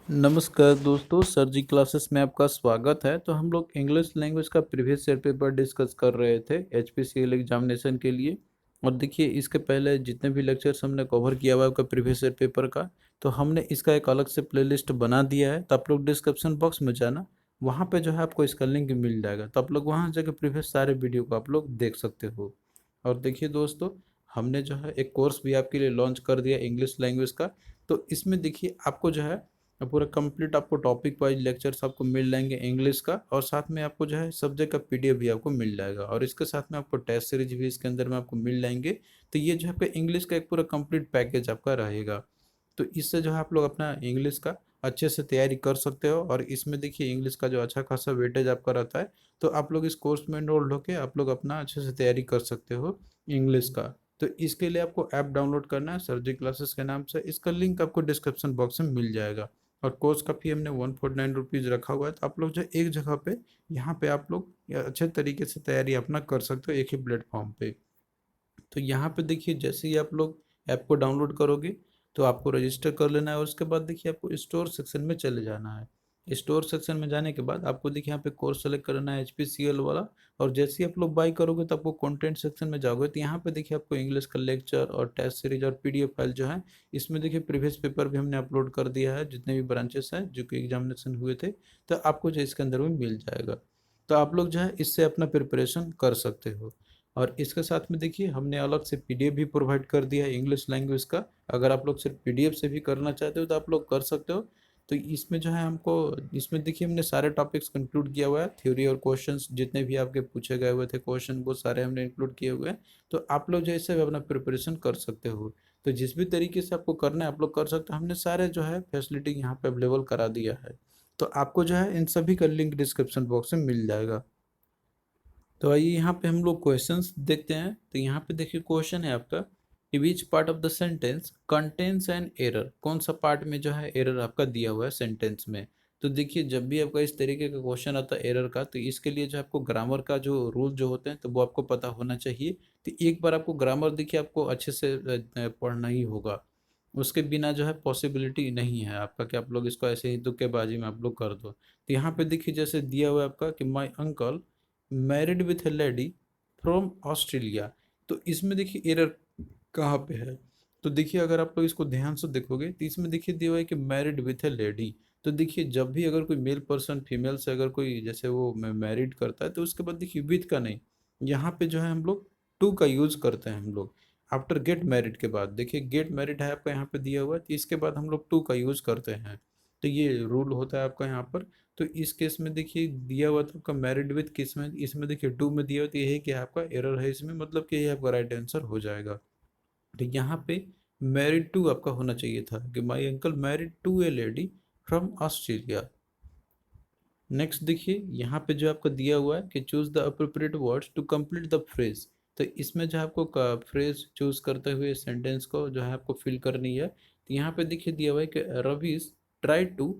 नमस्कार दोस्तों, सर जी क्लासेस में आपका स्वागत है। तो हम लोग इंग्लिश लैंग्वेज का प्रीवियस ईयर पेपर डिस्कस कर रहे थे एचपीसीएल एग्जामिनेशन के लिए। और देखिए, इसके पहले जितने भी लेक्चर्स हमने कवर किया हुआ है आपका प्रीवियस ईयर पेपर का, तो हमने इसका एक अलग से प्लेलिस्ट बना दिया है। तो आप लोग डिस्क्रिप्शन बॉक्स में जाना, वहाँ पे जो है आपको इसका लिंक मिल जाएगा। तो आप लोग वहाँ जाकर प्रीवियस सारे वीडियो को आप लोग देख सकते हो। और देखिए दोस्तों, हमने जो है एक कोर्स भी आपके लिए लॉन्च कर दिया इंग्लिश लैंग्वेज का। तो इसमें देखिए आपको जो है पूरा कंप्लीट आपको टॉपिक वाइज लेक्चर्स आपको मिल जाएंगे इंग्लिश का, और साथ में आपको जो है सब्जेक्ट का पीडीएफ भी आपको मिल जाएगा, और इसके साथ में आपको टेस्ट सीरीज भी इसके अंदर में आपको मिल जाएंगे। तो ये जो है आपका इंग्लिश का एक पूरा कंप्लीट पैकेज आपका रहेगा। तो इससे जो है आप लोग अपना इंग्लिश का अच्छे से तैयारी कर सकते हो। और इसमें देखिए इंग्लिश का जो अच्छा खासा वेटेज आपका रहता है, तो आप लोग इस कोर्स में एनरोल्ड होकर आप लोग अपना अच्छे से तैयारी कर सकते हो इंग्लिश का। तो इसके लिए आपको ऐप डाउनलोड करना है सरजी क्लासेस के नाम से। इसका लिंक आपको डिस्क्रिप्शन बॉक्स में मिल जाएगा। और कोर्स का फी हमने 149 रुपीज़ रखा हुआ है। तो आप लोग जो एक जगह पे यहाँ पे आप लोग अच्छे तरीके से तैयारी अपना कर सकते हो एक ही प्लेटफॉर्म पे। तो यहाँ पे देखिए, जैसे ही आप लोग ऐप को डाउनलोड करोगे तो आपको रजिस्टर कर लेना है, और उसके बाद देखिए आपको स्टोर सेक्शन में चले जाना है। स्टोर सेक्शन में जाने के बाद आपको देखिए यहाँ पे कोर्स सेलेक्ट करना है HPCL वाला। और जैसे ही आप लोग बाई करोगे तो आपको कंटेंट सेक्शन में जाओगे, तो यहाँ पे देखिए आपको इंग्लिश का लेक्चर और टेस्ट सीरीज और PDF फाइल जो है, इसमें देखिए प्रीवियस पेपर भी हमने अपलोड कर दिया है, जितने भी ब्रांचेस हैं जो कि एग्जामिनेशन हुए थे। तो आपको जो इसके अंदर में मिल जाएगा। तो आप लोग जो है इससे अपना प्रिपरेशन कर सकते हो। और इसके साथ में देखिए हमने अलग से PDF भी प्रोवाइड कर दिया है इंग्लिश लैंग्वेज का। अगर आप लोग सिर्फ PDF से भी करना चाहते हो तो आप लोग कर सकते हो। तो इसमें जो है हमको, इसमें देखिए हमने सारे टॉपिक्स कंक्लूड किया हुआ है, थ्योरी और क्वेश्चंस जितने भी आपके पूछे गए हुए थे क्वेश्चन, वो सारे हमने इंक्लूड किए हुए हैं। तो आप लोग जो है इससे भी अपना प्रिपरेशन कर सकते हो। तो जिस भी तरीके से आपको करना है आप लोग कर सकते हो। हमने सारे जो है फैसिलिटी यहाँ पे अवेलेबल करा दिया है। तो आपको जो है इन सभी का लिंक डिस्क्रिप्शन बॉक्स में मिल जाएगा। तो आइए यहाँ पे हम लोग क्वेश्चंस देखते हैं। तो यहाँ पे देखिए क्वेश्चन है आपका, which part of the sentence contains an error. कौन सा पार्ट में जो है एरर आपका दिया हुआ है सेंटेंस में। तो देखिए, जब भी आपका इस तरीके का क्वेश्चन आता है एरर का, तो इसके लिए जो आपको ग्रामर का जो रूल जो होते हैं तो वो आपको पता होना चाहिए। तो एक बार आपको ग्रामर देखिए आपको अच्छे से पढ़ना ही होगा। उसके बिना जो है पॉसिबिलिटी नहीं है आपका कि आप लोग इसको ऐसे ही तुक्केबाजी में आप लोग कर दो। तो यहाँ पे देखिए जैसे दिया हुआ है आपका कि my uncle married with A lady from Australia. तो इसमें देखिए एरर कहाँ पे है। तो देखिए अगर आप लोग इसको ध्यान से देखोगे तो इसमें देखिए दिया हुआ है कि मैरिड विथ ए लेडी। तो देखिए जब भी अगर कोई मेल पर्सन फीमेल से अगर कोई जैसे वो मैरिड करता है, तो उसके बाद देखिए विथ का नहीं, यहाँ पे जो है हम लोग टू का यूज करते हैं हम लोग। आफ्टर गेट मैरिड के बाद देखिए गेट मैरिड है आपका यहाँ पे दिया हुआ है, तो इसके बाद हम लोग टू का यूज करते हैं। तो ये रूल होता है आपका यहाँ पर। तो इस केस में देखिए दिया हुआ था आपका मैरिड विथ किस में, इसमें देखिए टू में दिया हुआ, तो यही कि आपका एरर है इसमें, मतलब कि ये आपका राइट आंसर हो जाएगा। तो यहाँ पे मैरिड टू आपका होना चाहिए था कि my uncle married to a lady from Australia. Next देखिए यहाँ पे जो आपको दिया हुआ है कि choose the appropriate words to complete the phrase. तो इसमें जो आपको फ्रेज चूज करते हुए सेंटेंस को जो है आपको फिल करनी है। तो यहाँ पे देखिए दिया हुआ है कि Ravi's try to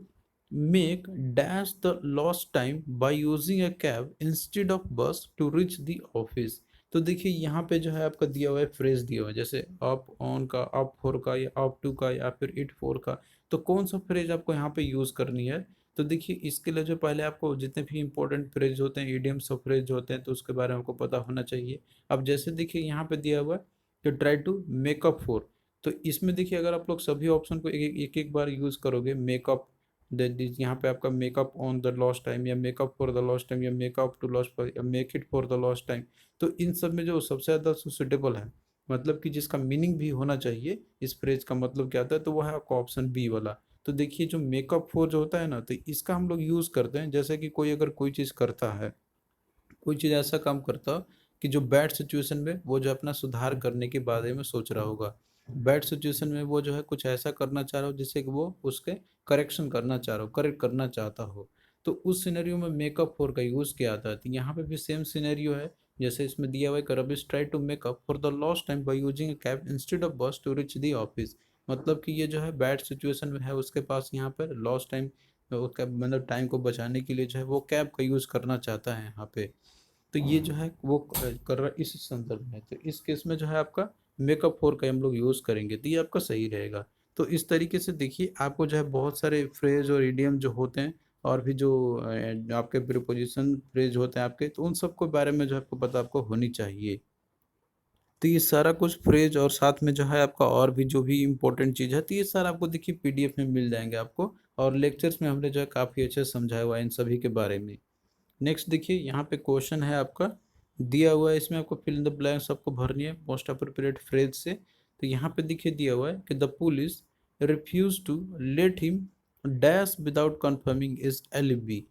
make dash the lost time by using a cab instead of bus to reach the office. तो देखिए यहाँ पे जो है आपका दिया हुआ है फ्रेज दिया हुआ है, जैसे अप ऑन का, अप फोर का, या अप टू का, या फिर इट फोर का। तो कौन सा फ्रेज आपको यहाँ पे यूज करनी है। तो देखिए इसके लिए जो पहले आपको जितने भी इंपॉर्टेंट फ्रेज होते हैं, इडियम्स ऑफ फ्रेज होते हैं, तो उसके बारे में आपको पता होना चाहिए। अब जैसे देखिए यहाँ पे दिया हुआ है कि ट्राई टू मेकअप फॉर। तो इसमें देखिए अगर आप लोग सभी ऑप्शन को एक एक बार यूज करोगे, मेकअप, यहाँ पे आपका make up on the lost time, या make up for the lost time, या मेकअप टू लॉस्ट, या make it for the lost time. तो इन सब में जो सबसे ज़्यादा सुटेबल है, मतलब कि जिसका मीनिंग भी होना चाहिए इस फ्रेज का, मतलब क्या आता है, तो वो है आपका ऑप्शन बी वाला। तो देखिए जो मेकअप फोर जो होता है ना, तो इसका हम लोग यूज़ करते हैं जैसे कि कोई अगर कोई चीज़ करता है, कोई चीज़ ऐसा काम करता हो कि जो बैड सिचुएशन में वो जो अपना सुधार करने के बारे में सोच रहा होगा। बैड सिचुएशन में वो जो है कुछ ऐसा करना चाह रहा हो जिससे कि वो उसके करेक्शन करना चाह रहा हो, करेक्ट करना चाहता हो। तो उस सिनेरियो में मेकअप फॉर का यूज़ किया जाता है। तो यहाँ पे भी सेम सिनेरियो है, जैसे इसमें दिया हुआ है कि rubbish try to make up for the lost time by using a cab instead of bus to reach the office. मतलब कि ये जो है बैड सिचुएशन में है, उसके पास यहाँ पर लॉस्ट टाइम, उसका मतलब टाइम को बचाने के लिए जो है वो कैब का यूज़ करना चाहता है यहाँ पे। तो ये जो है वो कर रहा है इस संदर्भ में। तो इस केस में जो है आपका मेकअप फोर का हम लोग यूज़ करेंगे, तो ये आपका सही रहेगा। तो इस तरीके से देखिए आपको जो है बहुत सारे फ्रेज और इडियम जो होते हैं, और भी जो आपके प्रीपोजिशन फ्रेज होते हैं आपके, तो उन सबको बारे में जो है आपको पता आपको होनी चाहिए। तो ये सारा कुछ फ्रेज और साथ में जो है आपका और भी जो भी इम्पोर्टेंट चीज़ है, तो ये सारा आपको देखिए पीडीएफ में मिल जाएंगे आपको, और लेक्चर्स में हमने जो है काफ़ी अच्छे से समझाया हुआ है इन सभी के बारे में। नेक्स्ट देखिए यहाँ पे क्वेश्चन है आपका दिया हुआ है, इसमें आपको फिल इन द ब्लैंक्स आपको भरनी है मोस्ट अप्रोप्रिएट फ्रेज से। तो यहाँ पे देखिए दिया हुआ है कि the police refuse to let him dash without confirming his alibi.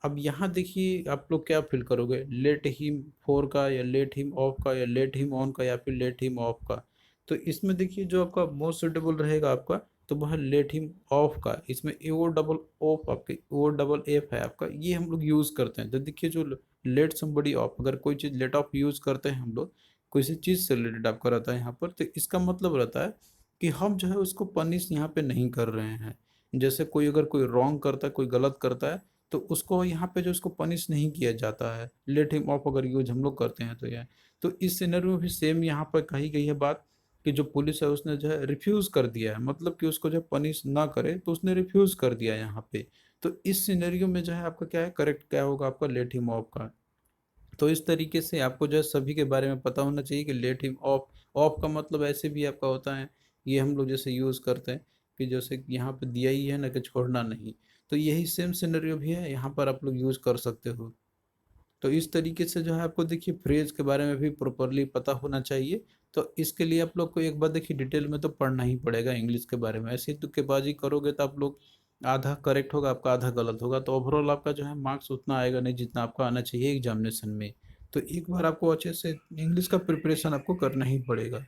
अब यहाँ देखिए आप लोग क्या फिल करोगे, लेट हिम फोर का, या लेट हिम ऑफ का, या लेट हिम ऑन का, या फिर लेट हिम ऑफ का। तो इसमें देखिए जो आपका मोस्ट सुटेबल रहेगा आपका, तो वह लेट हिम ऑफ का, इसमें ए ओ डबल ऑफ आपके ओ डबल एफ है आपका, ये हम लोग यूज़ करते हैं। तो देखिए जो लेट समबडी ऑफ, अगर कोई चीज़ लेट ऑफ यूज़ करते हैं हम लोग, किसी चीज़ से रिलेटेड आपका रहता है यहाँ पर, तो इसका मतलब रहता है कि हम जो है उसको पनिश यहाँ पे नहीं कर रहे हैं। जैसे कोई अगर कोई रॉन्ग करता है, कोई गलत करता है, तो उसको यहाँ पे जो उसको पनिश नहीं किया जाता है, लेट हिम ऑफ अगर यूज हम लोग करते हैं तो यह, तो इस सिनेरियो में भी सेम यहाँ पर कही गई है बात, कि जो पुलिस है उसने जो है रिफ्यूज कर दिया है, मतलब कि उसको जो पनिश ना करे, तो उसने रिफ्यूज कर दिया यहाँ पे। तो इस सिनेरियो में जो है आपका क्या है, करेक्ट क्या होगा आपका, लेट हिम ऑफ का। तो इस तरीके से आपको जो है सभी के बारे में पता होना चाहिए कि लेट हिम ऑफ, ऑफ का मतलब ऐसे भी आपका होता है, ये हम लोग जैसे यूज़ करते हैं कि जैसे यहाँ पे दिया ही है ना कि छोड़ना नहीं, तो यही सेम सिनेरियो भी है, यहाँ पर आप लोग यूज़ कर सकते हो। तो इस तरीके से जो है आपको देखिए फ्रेज के बारे में भी प्रॉपरली पता होना चाहिए। तो इसके लिए आप लोग को एक बार देखिए डिटेल में तो पढ़ना ही पड़ेगा इंग्लिश के बारे में, ऐसे ही तुक्केबाजी करोगे तो आप लोग आधा करेक्ट होगा आपका, आधा गलत होगा, तो ओवरऑल आपका जो है मार्क्स उतना आएगा नहीं जितना आपका आना चाहिए एग्जामिनेशन में। तो एक बार आपको अच्छे से इंग्लिश का प्रिपरेशन आपको करना ही पड़ेगा।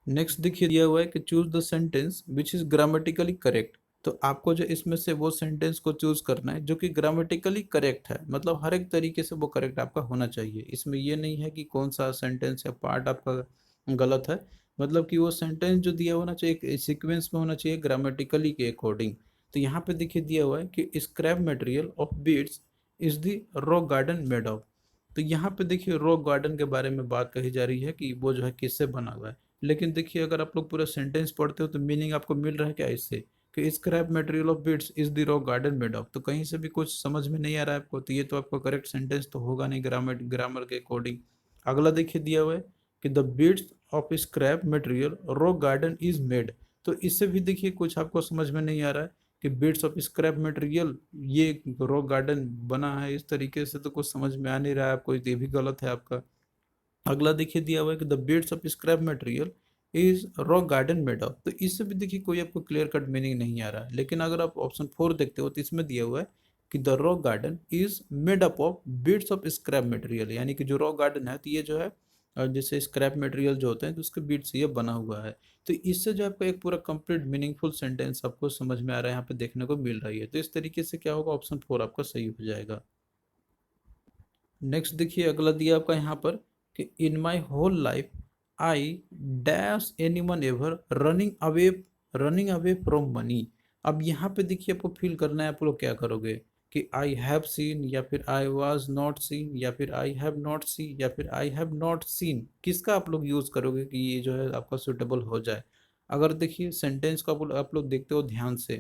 नेक्स्ट देखिए दिया हुआ है कि choose the sentence which is grammatically correct. तो आपको जो इसमें से वो सेंटेंस को चूज करना है जो कि ग्रामेटिकली करेक्ट है, मतलब हर एक तरीके से वो करेक्ट आपका होना चाहिए। इसमें ये नहीं है कि कौन सा सेंटेंस या पार्ट आपका गलत है, मतलब कि वो सेंटेंस जो दिया होना चाहिए एक सीक्वेंस में होना चाहिए ग्रामेटिकली के अकॉर्डिंग। तो यहाँ पे देखिए दिया हुआ है कि scrap material of beads is the rock garden made of. तो यहाँ पे देखिए रॉक गार्डन के बारे में बात कही जा रही है कि वो जो है किससे बना हुआ है, लेकिन देखिए अगर आप लोग पूरा सेंटेंस पढ़ते हो तो मीनिंग आपको मिल रहा है क्या इससे, कि scrap material of bits is the rock garden made of. तो कहीं से भी कुछ समझ में नहीं आ रहा है आपको, तो ये तो आपका करेक्ट सेंटेंस तो होगा नहीं ग्रामर ग्रामर के अकॉर्डिंग। अगला देखिए दिया हुआ है कि the bits of scrap material rock garden is made. तो इससे भी देखिए कुछ आपको समझ में नहीं आ रहा है कि बिट्स ऑफ स्क्रैप मटेरियल ये रॉक गार्डन बना है, इस तरीके से तो कुछ समझ में आ नहीं रहा है आपको, ये भी गलत है आपका। अगला देखिए दिया हुआ है कि the bits of scrap material is rock garden made of. तो इससे भी देखिए कोई आपको क्लियर कट मीनिंग नहीं आ रहा है, लेकिन अगर आप ऑप्शन 4 देखते हो तो इसमें दिया हुआ है कि the rock garden is made up of bits of scrap material, यानी कि जो रॉक गार्डन है तो ये जो है जैसे स्क्रैप मटेरियल जो होते हैं तो उसके बीट से ये बना हुआ है। तो इससे जो आपको एक पूरा कंप्लीट मीनिंगफुल सेंटेंस आपको समझ में आ रहा है यहाँ पे देखने को मिल रही है। तो इस तरीके से क्या होगा, ऑप्शन 4 आपका सही हो जाएगा। नेक्स्ट देखिए अगला दिया आपका यहाँ पर कि in my whole life I dash anyone ever running away from money. अब यहाँ पे देखिए आपको फील करना है, आप लोग क्या करोगे कि आई हैव सीन, या फिर आई वॉज नॉट सीन, या फिर आई हैव नॉट सी, या फिर आई हैव नॉट सीन, किसका आप लोग यूज करोगे कि ये जो है आपका सुटेबल हो जाए। अगर देखिए सेंटेंस को आप लोग देखते हो ध्यान से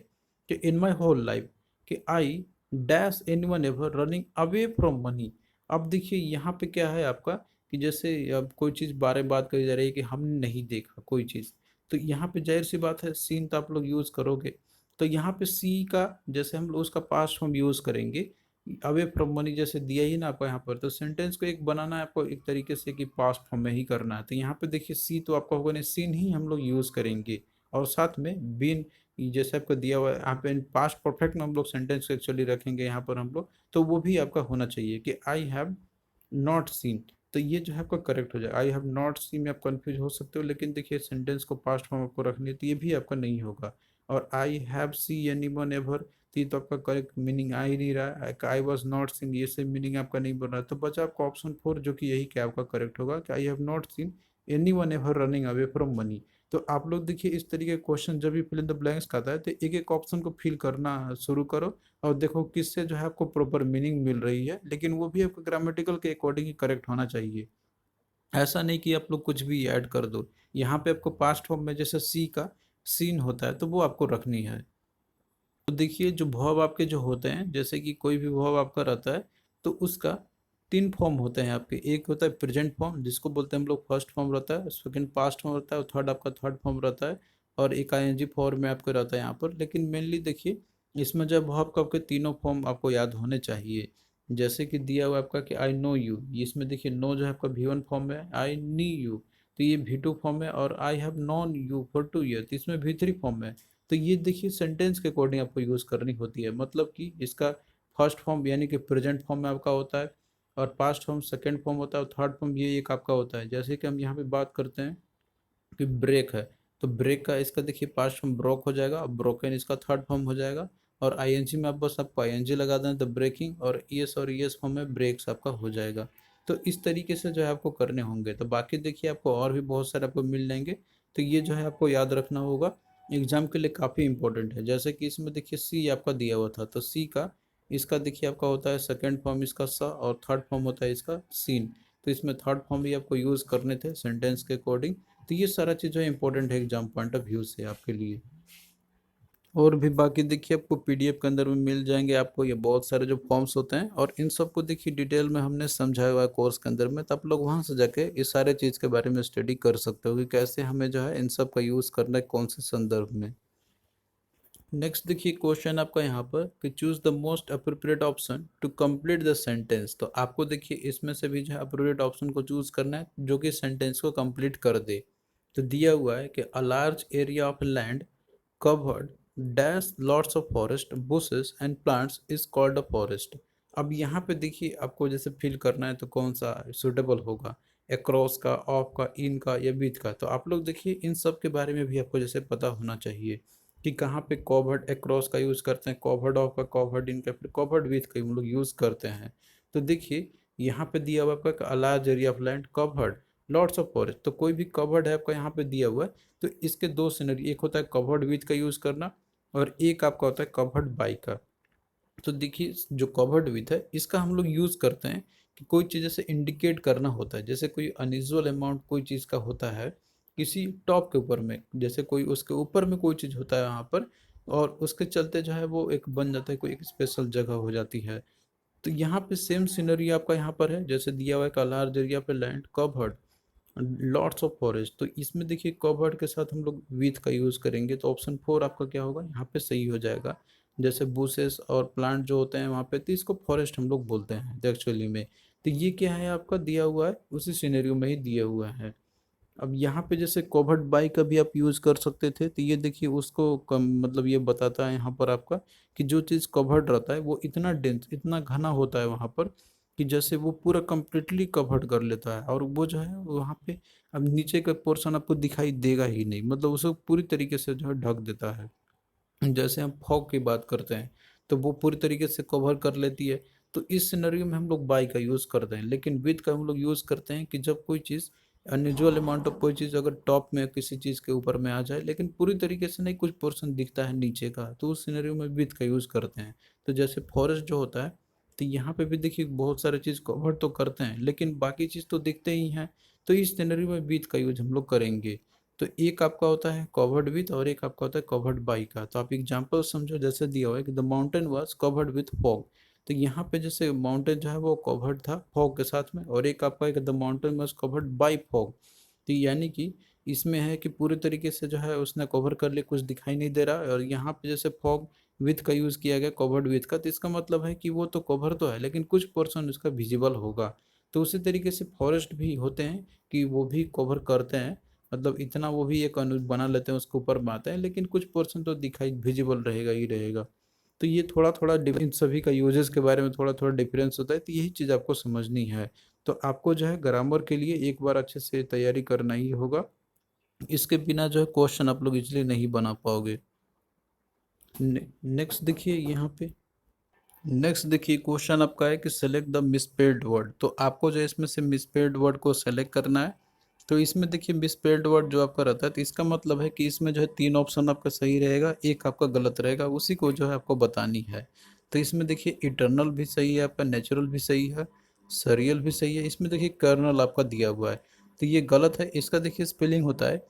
कि इन माई होल लाइफ कि आई dash anyone ever running away from money. अब देखिए यहाँ पे क्या है आपका कि जैसे अब कोई चीज़ बारे बात करी जा रही है कि हमने नहीं देखा कोई चीज़, तो यहाँ पे जाहिर सी बात है सीन तो आप लोग यूज़ करोगे। तो यहाँ पे सी का जैसे हम लोग उसका पास्ट फॉर्म यूज़ करेंगे, अवे फ्रॉम मनी जैसे दिया ही ना आपको यहाँ पर, तो सेंटेंस को एक बनाना है आपको एक तरीके से कि पास्ट फॉर्म में ही करना है। तो यहाँ पे देखिए सी तो आपका होगा नहीं, सीन ही हम लोग यूज़ करेंगे, और साथ में बीन जैसे आपको दिया हुआ है यहाँ पे पास्ट परफेक्ट में हम लोग सेंटेंस एक्चुअली रखेंगे यहाँ पर हम लोग, तो वो भी आपका होना चाहिए कि आई हैव नॉट सीन। तो ये जो है आपका करेक्ट हो जाएगा। आई हैव नॉट सीन में आप कंफ्यूज हो सकते हो, लेकिन देखिए सेंटेंस को पास्ट फॉर्म आपको रखनी है तो ये भी आपका नहीं होगा। और I have see any one ever, तो ये तो आपका करेक्ट मीनिंग आ ही नहीं रहा है। आई वॉज नॉट सीन, ये से मीनिंग आपका नहीं बन रहा है, तो बचा आपका ऑप्शन 4 जो कि यही क्या आपका करेक्ट होगा कि I have not seen any one ever running away from money. तो आप लोग देखिए इस तरीके का क्वेश्चन जब भी फिल इन द ब्लैंक्स का आता है तो एक एक ऑप्शन को फिल करना शुरू करो, और देखो किससे जो है आपको प्रॉपर मीनिंग मिल रही है, लेकिन वो भी आपको ग्रामेटिकल के अकॉर्डिंग ही करेक्ट होना चाहिए। ऐसा नहीं कि आप लोग कुछ भी ऐड कर दो। यहाँ पे आपको पास्ट फॉर्म में जैसे सी का, सीन होता है तो वो आपको रखनी है। तो देखिए जो वर्ब आपके जो होते हैं, जैसे कि कोई भी वर्ब आपका रहता है तो उसका तीन फॉर्म होते हैं आपके। एक होता है प्रेजेंट फॉर्म जिसको बोलते हैं हम लोग फर्स्ट फॉर्म रहता है, सेकंड पास्ट फॉर्म रहता है, और थर्ड आपका थर्ड फॉर्म रहता है, और एक आईएनजी फॉर्म में आपका रहता है यहाँ पर। लेकिन मेनली देखिए इसमें जब वर्ब का आपके तीनों फॉर्म आपको याद होने चाहिए। जैसे कि दिया हुआ आपका कि आई नो यू, इसमें देखिए नो जो है आपका V1 फॉर्म में है, आई नी यू तो ये V2 फॉर्म में, और I have non you for 2 year तो इसमें V3 फॉर्म में। तो ये देखिए सेंटेंस के अकॉर्डिंग आपको यूज़ करनी होती है। मतलब कि इसका फर्स्ट फॉर्म यानी कि प्रेजेंट फॉर्म में आपका होता है, और पास्ट फॉर्म सेकंड फॉर्म होता है, और थर्ड फॉर्म ये एक आपका होता है। जैसे कि हम यहाँ पे बात करते हैं कि ब्रेक है, तो ब्रेक का इसका देखिए पास्ट फॉर्म ब्रोक हो जाएगा, और ब्रोकन इसका थर्ड फॉर्म हो जाएगा। और आईएनजी में आप बस आपको आईएनजी लगा दें द ब्रेकिंग, और ईएस फॉर्म में ब्रेक्स आपका हो जाएगा। तो इस तरीके से जो है आपको करने होंगे। तो बाकी देखिए आपको और भी बहुत सारे आपको मिल जाएंगे। तो ये जो है आपको याद रखना होगा, एग्जाम के लिए काफ़ी इंपॉर्टेंट है। जैसे कि इसमें देखिए सी आपका दिया हुआ था, तो सी का इसका देखिए आपका होता है सेकंड फॉर्म इसका स, और थर्ड फॉर्म होता है इसका सीन। तो इसमें थर्ड फॉर्म भी आपको यूज़ करने थे सेंटेंस के अकॉर्डिंग। तो ये सारा चीज़ जो है इंपॉर्टेंट है एग्जाम पॉइंट ऑफ व्यू से आपके लिए। और भी बाकी देखिए आपको पीडीएफ के अंदर में मिल जाएंगे आपको ये बहुत सारे जो फॉर्म्स होते हैं, और इन सबको देखिए डिटेल में हमने समझाया हुआ है कोर्स के अंदर में। तो आप लोग वहाँ से जाके इस सारे चीज़ के बारे में स्टडी कर सकते हो कि कैसे हमें जो है इन सब का यूज़ करना है कौन से संदर्भ में। नेक्स्ट देखिए क्वेश्चन आपका यहाँ पर कि choose the most appropriate option to complete the sentence. तो आपको देखिए इसमें से भी जो है अप्रोप्रिएट ऑप्शन को चूज करना है जो कि सेंटेंस को कंप्लीट कर दे। तो दिया हुआ है कि a large area of land covered dash lots of forest bushes and plants is called a forest। अब यहाँ पे देखिए आपको जैसे फिल करना है तो कौन सा सुटेबल होगा, अक्रॉस का, ऑफ का, इन का या विथ का। तो आप लोग देखिए इन सब के बारे में भी आपको जैसे पता होना चाहिए कि कहाँ पे कवर्ड अक्रॉस का यूज़ करते हैं, कवर्ड ऑफ का, कवर्ड इन का, फिर कवर्ड विथ का हम लोग यूज़ करते हैं। तो देखिए यहाँ पे दिया हुआ आपका large area of land covered lots of forest, तो कोई भी कवर्ड है आपका यहाँ पे दिया हुआ है। तो इसके दो सिनेरियो, एक होता है कवर्ड विथ का यूज़ करना, और एक आपका होता है कवर्ड बाय का। तो देखिए जो कवर्ड विथ है इसका हम लोग यूज़ करते हैं कि कोई चीज़ जैसे इंडिकेट करना होता है, जैसे कोई अनयूजुअल अमाउंट कोई चीज़ का होता है किसी टॉप के ऊपर में, जैसे कोई उसके ऊपर में कोई चीज़ होता है वहाँ पर, और उसके चलते जो है वो एक बन जाता है, कोई एक स्पेशल जगह हो जाती है। तो यहाँ पे सेम सीनरी आपका यहाँ पर है, जैसे दिया हुआ है का लार्ज एरिया पे land covered lots of forest. तो इसमें देखिए कवर्ड के साथ हम लोग विथ का यूज़ करेंगे, तो ऑप्शन 4 आपका क्या होगा यहाँ पे सही हो जाएगा। जैसे बुशेस और प्लांट जो होते हैं वहाँ पे, तो इसको फॉरेस्ट हम लोग बोलते हैं एक्चुअली में। तो ये क्या है आपका दिया हुआ है उसी सिनेरियो में ही दिया हुआ है। अब यहाँ पे जैसे कवर्ड बाई का भी आप यूज़ कर सकते थे, तो ये देखिए उसको कम मतलब ये बताता है यहाँ पर आपका कि जो चीज़ कवर्ड रहता है वो इतना डेंस इतना घना होता है वहाँ पर कि जैसे वो पूरा कंप्लीटली कवर्ड कर लेता है, और वो जो है वहाँ पे अब नीचे का पोर्शन आपको दिखाई देगा ही नहीं, मतलब उसको पूरी तरीके से जो है ढक देता है। जैसे हम फॉग की बात करते हैं तो वो पूरी तरीके से कवर कर लेती है। तो इस सिनेरियो में हम लोग बाई का यूज़ करते हैं, लेकिन विथ का हम लोग यूज़ करते हैं कि जब कोई चीज़ अनयूजुअल अमाउंट ऑफ कोई चीज़ अगर टॉप में किसी चीज़ के ऊपर में आ जाए लेकिन पूरी तरीके से नहीं, कुछ पोर्शन दिखता है नीचे का, तो उस सिनेरियो में विथ का यूज़ करते हैं। तो जैसे फॉरेस्ट जो होता है, तो यहाँ पे भी देखिए बहुत सारे चीज़ कवर तो करते हैं लेकिन बाकी चीज़ तो दिखते ही हैं। तो इस सिनेरियो में विथ का यूज हम लोग करेंगे। तो एक आपका होता है कवर्ड विथ और एक आपका होता है कवर्ड बाई का। तो आप एग्जांपल समझो, जैसे दिया हुआ है कि the mountain was covered with fog. तो यहाँ पे जैसे माउंटेन जो है वो कवर्ड था फॉग के साथ में, और एक आपका है कि the mountain was covered by fog. तो यानी कि इसमें है कि पूरे तरीके से जो है उसने कवर कर लिया, कुछ दिखाई नहीं दे रहा है। और यहाँ पे जैसे फॉग विथ का यूज़ किया गया कवर्ड विथ का, तो इसका मतलब है कि वो तो कवर तो है लेकिन कुछ पोर्शन उसका विजिबल होगा। तो उसी तरीके से फॉरेस्ट भी होते हैं कि वो भी कवर करते हैं, मतलब इतना वो भी एक अनु बना लेते हैं उसके ऊपर बनाते हैं, लेकिन कुछ पोर्शन तो दिखाई विजिबल रहेगा ही रहेगा। तो ये थोड़ा थोड़ा इन सभी का यूजेस के बारे में थोड़ा थोड़ा डिफरेंस होता है, तो यही चीज़ आपको समझनी है। तो आपको जो है ग्रामर के लिए एक बार अच्छे से तैयारी करना ही होगा, इसके बिना जो है क्वेश्चन आप लोग इजली नहीं बना पाओगे। नेक्स्ट देखिए यहाँ पे, नेक्स्ट देखिए क्वेश्चन आपका है कि सेलेक्ट द मिसस्पेल्ड वर्ड। तो आपको जो है इसमें से मिसस्पेल्ड वर्ड को सेलेक्ट करना है। तो इसमें देखिए मिसस्पेल्ड वर्ड जो आपका रहता है, तो इसका मतलब है कि इसमें जो है तीन ऑप्शन आपका सही रहेगा, एक आपका गलत रहेगा, उसी को जो है आपको बतानी है। तो इसमें देखिए इटर्नल भी सही है आपका, नेचुरल भी सही है, सरियल भी सही है। इसमें देखिए कर्नल आपका दिया हुआ है, तो ये गलत है। इसका देखिए स्पेलिंग होता है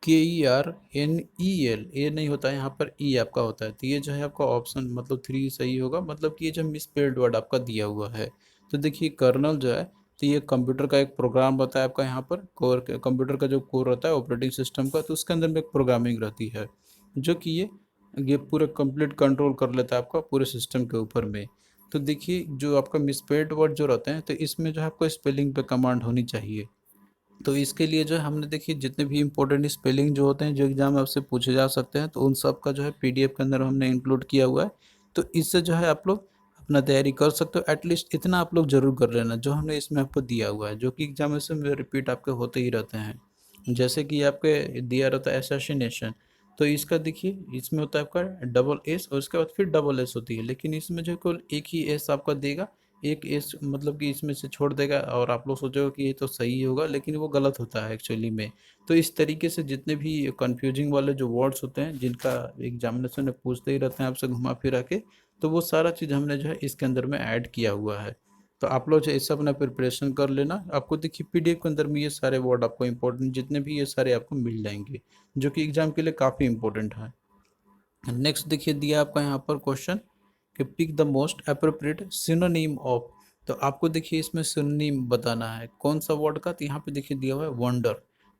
KERNEL, ए नहीं होता है यहाँ पर, ई आपका होता है। तो ये जो है आपका ऑप्शन मतलब 3 सही होगा, मतलब कि ये जो मिसस्पेल्ड वर्ड आपका दिया हुआ है। तो देखिए कर्नल जो है, तो ये कंप्यूटर का एक प्रोग्राम रहता है आपका यहाँ पर, कोर कंप्यूटर का जो कोर रहता है ऑपरेटिंग सिस्टम का, तो उसके अंदर में एक प्रोग्रामिंग रहती है जो कि ये पूरे कंप्लीट कंट्रोल कर लेता है आपका पूरे सिस्टम के ऊपर में। तो देखिए जो आपका मिसस्पेल्ड वर्ड जो रहते हैं, तो इसमें जो है आपको स्पेलिंग पे कमांड होनी चाहिए। तो इसके लिए जो है हमने देखिए जितने भी इंपॉर्टेंट स्पेलिंग जो होते हैं जो एग्जाम में आपसे पूछे जा सकते हैं, तो उन सब का जो है पीडीएफ के अंदर हमने इंक्लूड किया हुआ है। तो इससे जो है आप लोग अपना तैयारी कर सकते हो। एटलीस्ट इतना आप लोग जरूर कर लेना जो हमने इसमें आपको दिया हुआ है, जो कि एग्जामिनेशन में रिपीट आपके होते ही रहते हैं। जैसे कि आपके दिया रहता है असैसिनेशन, तो इसका देखिए इसमें होता है आपका डबल एस और उसके बाद फिर डबल एस होती है, लेकिन इसमें जो केवल एक ही एस आपका देगा, एक एस मतलब कि इसमें से छोड़ देगा, और आप लोग सोचोगे कि ये तो सही होगा, लेकिन वो गलत होता है एक्चुअली में। तो इस तरीके से जितने भी कंफ्यूजिंग वाले जो वर्ड्स होते हैं जिनका एग्जामिनेशन में पूछते ही रहते हैं आपसे घुमा फिरा के, तो वो सारा चीज़ हमने जो है इसके अंदर में ऐड किया हुआ है। तो आप लोग जो इससे अपना प्रिपरेशन कर लेना। आपको देखिए पीडीएफ के अंदर में ये सारे वर्ड आपको इंपॉर्टेंट जितने भी ये सारे आपको मिल जाएंगे, जो कि एग्जाम के लिए काफ़ी इंपॉर्टेंट है। नेक्स्ट देखिए दिया आपका यहाँ पर क्वेश्चन कि pick the most appropriate synonym of. तो आपको देखिए इसमें सिनोनिम बताना है कौन सा वर्ड का, तो यहाँ पे देखिए दिया हुआ है वंडर।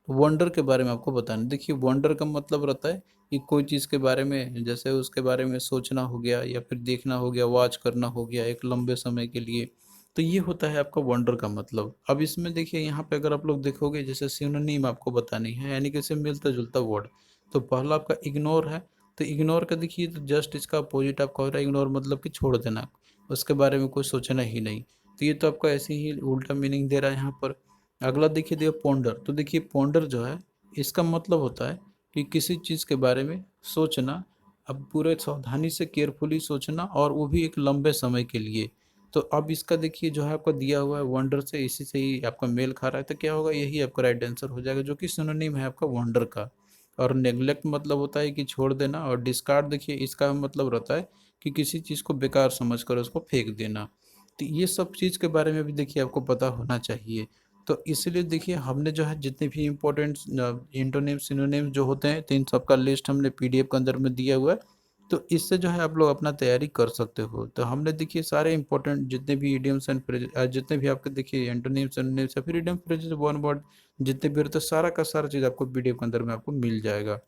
वंडर के बारे में आपको बताना है। देखिए वंडर का मतलब रहता है कि कोई चीज़ के बारे में, जैसे उसके बारे में सोचना हो गया या फिर देखना हो गया, वॉच करना हो गया एक लंबे समय के लिए। तो ये होता है आपका वंडर का मतलब। अब इसमें देखिए यहाँ पे अगर आप लोग देखोगे जैसे सिनोनिम आपको बतानी है, यानी कि इससे मिलता जुलता वर्ड, तो पहला आपका इग्नोर है। तो इग्नोर का देखिए तो जस्ट इसका अपोजिट आपका हो रहा है, इग्नोर मतलब कि छोड़ देना, उसके बारे में कुछ सोचना ही नहीं। तो ये तो आपका ऐसे ही उल्टा मीनिंग दे रहा है यहाँ पर। अगला देखिए दिया पोंडर। तो देखिए पोंडर जो है इसका मतलब होता है कि किसी चीज़ के बारे में सोचना, अब पूरे सावधानी से केयरफुली सोचना, और वो भी एक लंबे समय के लिए। तो अब इसका देखिए जो है आपका दिया हुआ है वंडर से, इसी से ही आपका मेल खा रहा है, तो क्या होगा, यही आपका राइट आंसर हो जाएगा, जो कि सिनोनिम है आपका वंडर का। और नेग्लेक्ट मतलब होता है कि छोड़ देना, और डिस्कार्ड देखिए इसका मतलब रहता है कि किसी चीज़ को बेकार समझ कर उसको फेंक देना। तो ये सब चीज़ के बारे में भी देखिए आपको पता होना चाहिए। तो इसलिए देखिए हमने जो है जितने भी इम्पोर्टेंट इंटोनिम सिनोनिम जो होते हैं, तो इन सब का लिस्ट हमने पीडीएफ के अंदर में दिया हुआ है। तो इससे जो है आप लोग अपना तैयारी कर सकते हो। तो हमने देखिए सारे इंपॉर्टेंट जितने भी इडियम्स एंड फ्रेज, जितने भी आपके देखिए एंटोनिम्स सिनोनिम्स या फिर इडियम फ्रेजेस वन वर्ड जितने भी रहते हैं, सारा का सारा चीज़ आपको पीडीएफ के अंदर में आपको मिल जाएगा।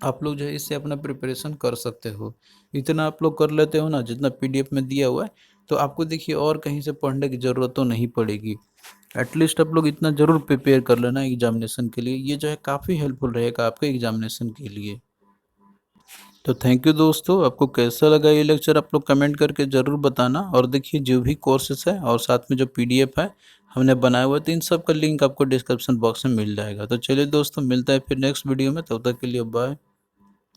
आप लोग जो है इससे अपना प्रिपरेशन कर सकते हो। इतना आप लोग कर लेते हो ना जितना पीडीएफ में दिया हुआ है, तो आपको देखिए और कहीं से पढ़ने की ज़रूरत तो नहीं पड़ेगी। एटलीस्ट आप लोग इतना ज़रूर प्रिपेयर कर लेना एग्जामिनेशन के लिए, ये जो है काफ़ी हेल्पफुल रहेगा आपके एग्जामिनेशन के लिए। तो थैंक यू दोस्तों, आपको कैसा लगा ये लेक्चर आप लोग कमेंट करके ज़रूर बताना। और देखिए जो भी कोर्सेस है और साथ में जो पीडीएफ है हमने बनाया हुआ है, तो इन सब का लिंक आपको डिस्क्रिप्शन बॉक्स में मिल जाएगा। तो चलिए दोस्तों मिलता है फिर नेक्स्ट वीडियो में, तब तक के लिए बाय।